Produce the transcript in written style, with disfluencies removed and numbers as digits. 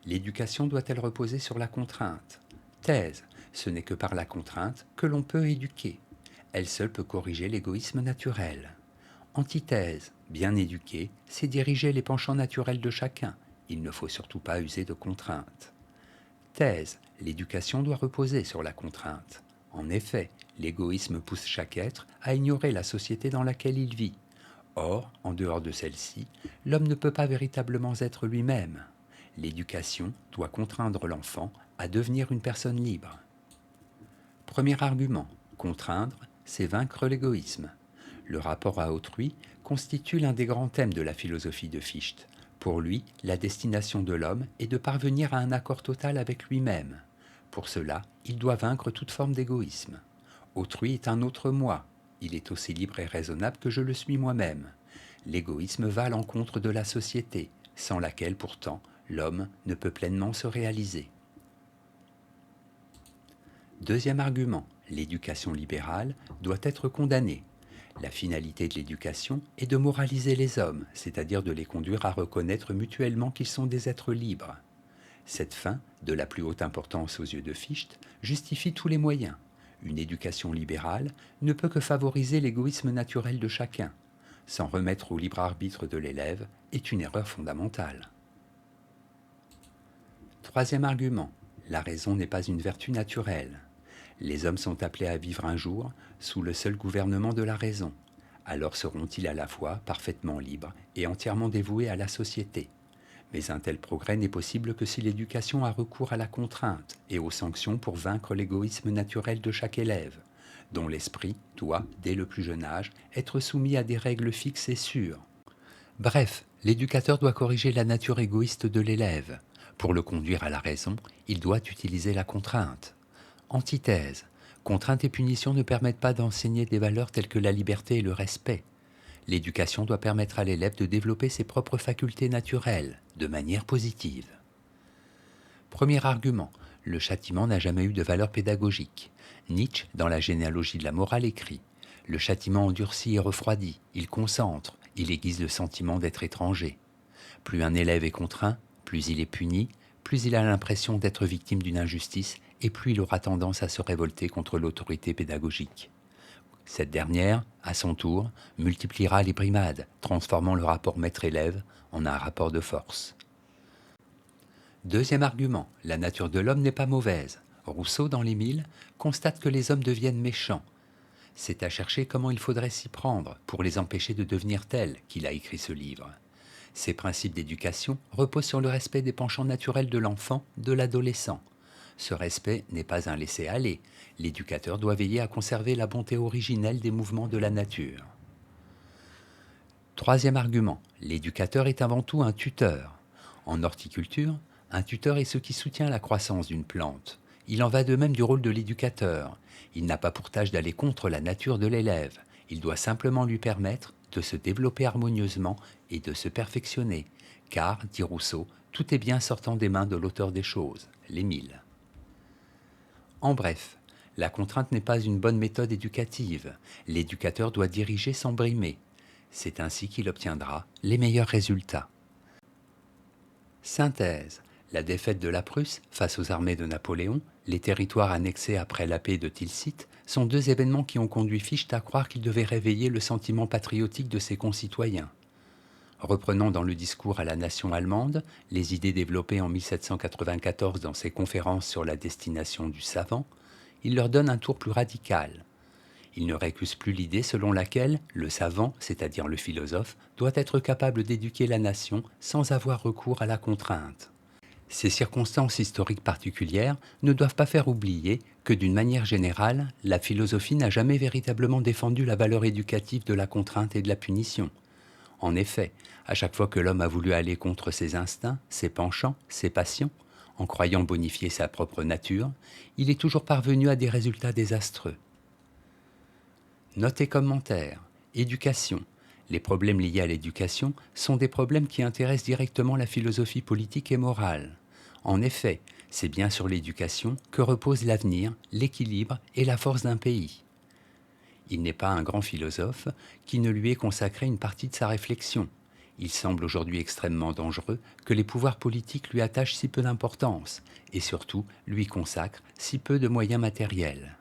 L'éducation doit-elle reposer sur la contrainte? Thèse. Ce n'est que par la contrainte que l'on peut éduquer. Elle seule peut corriger l'égoïsme naturel. Antithèse. Bien éduquer, c'est diriger les penchants naturels de chacun. Il ne faut surtout pas user de contraintes. Thèse. L'éducation doit reposer sur la contrainte. En effet, l'égoïsme pousse chaque être à ignorer la société dans laquelle il vit. Or, en dehors de celle-ci, l'homme ne peut pas véritablement être lui-même. L'éducation doit contraindre l'enfant à devenir une personne libre. Premier argument, contraindre, c'est vaincre l'égoïsme. Le rapport à autrui constitue l'un des grands thèmes de la philosophie de Fichte. Pour lui, la destination de l'homme est de parvenir à un accord total avec lui-même. Pour cela, il doit vaincre toute forme d'égoïsme. Autrui est un autre moi. Il est aussi libre et raisonnable que je le suis moi-même. L'égoïsme va à l'encontre de la société, sans laquelle pourtant l'homme ne peut pleinement se réaliser. Deuxième argument, l'éducation libérale doit être condamnée. La finalité de l'éducation est de moraliser les hommes, c'est-à-dire de les conduire à reconnaître mutuellement qu'ils sont des êtres libres. Cette fin, de la plus haute importance aux yeux de Fichte, justifie tous les moyens. Une éducation libérale ne peut que favoriser l'égoïsme naturel de chacun. S'en remettre au libre arbitre de l'élève est une erreur fondamentale. Troisième argument, la raison n'est pas une vertu naturelle. Les hommes sont appelés à vivre un jour sous le seul gouvernement de la raison. Alors seront-ils à la fois parfaitement libres et entièrement dévoués à la société. Mais un tel progrès n'est possible que si l'éducation a recours à la contrainte et aux sanctions pour vaincre l'égoïsme naturel de chaque élève, dont l'esprit doit, dès le plus jeune âge, être soumis à des règles fixes et sûres. Bref, l'éducateur doit corriger la nature égoïste de l'élève. Pour le conduire à la raison, il doit utiliser la contrainte. Antithèse. Contrainte et punition ne permettent pas d'enseigner des valeurs telles que la liberté et le respect. L'éducation doit permettre à l'élève de développer ses propres facultés naturelles, de manière positive. Premier argument, le châtiment n'a jamais eu de valeur pédagogique. Nietzsche, dans la généalogie de la morale, écrit « Le châtiment endurcit et refroidit, il concentre, il aiguise le sentiment d'être étranger. Plus un élève est contraint, plus il est puni, plus il a l'impression d'être victime d'une injustice et plus il aura tendance à se révolter contre l'autorité pédagogique. Cette dernière, à son tour, multipliera les brimades, transformant le rapport maître-élève en un rapport de force. Deuxième argument, la nature de l'homme n'est pas mauvaise. Rousseau, dans l'Émile, constate que les hommes deviennent méchants. C'est à chercher comment il faudrait s'y prendre pour les empêcher de devenir tels qu'il a écrit ce livre. Ces principes d'éducation reposent sur le respect des penchants naturels de l'enfant, de l'adolescent. Ce respect n'est pas un laisser-aller. L'éducateur doit veiller à conserver la bonté originelle des mouvements de la nature. Troisième argument, l'éducateur est avant tout un tuteur. En horticulture, un tuteur est ce qui soutient la croissance d'une plante. Il en va de même du rôle de l'éducateur. Il n'a pas pour tâche d'aller contre la nature de l'élève. Il doit simplement lui permettre de se développer harmonieusement et de se perfectionner. Car, dit Rousseau, tout est bien sortant des mains de l'auteur des choses, l'Émile. En bref, la contrainte n'est pas une bonne méthode éducative. L'éducateur doit diriger sans brimer. C'est ainsi qu'il obtiendra les meilleurs résultats. Synthèse. La défaite de la Prusse face aux armées de Napoléon, les territoires annexés après la paix de Tilsit, sont deux événements qui ont conduit Fichte à croire qu'il devait réveiller le sentiment patriotique de ses concitoyens. Reprenant dans le discours à la nation allemande les idées développées en 1794 dans ses conférences sur la destination du savant, il leur donne un tour plus radical. Il ne récuse plus l'idée selon laquelle le savant, c'est-à-dire le philosophe, doit être capable d'éduquer la nation sans avoir recours à la contrainte. Ces circonstances historiques particulières ne doivent pas faire oublier que, d'une manière générale, la philosophie n'a jamais véritablement défendu la valeur éducative de la contrainte et de la punition. En effet, à chaque fois que l'homme a voulu aller contre ses instincts, ses penchants, ses passions, en croyant bonifier sa propre nature, il est toujours parvenu à des résultats désastreux. Note et commentaires. Éducation. Les problèmes liés à l'éducation sont des problèmes qui intéressent directement la philosophie politique et morale. En effet, c'est bien sur l'éducation que repose l'avenir, l'équilibre et la force d'un pays. Il n'est pas un grand philosophe qui ne lui ait consacré une partie de sa réflexion. Il semble aujourd'hui extrêmement dangereux que les pouvoirs politiques lui attachent si peu d'importance et surtout lui consacrent si peu de moyens matériels.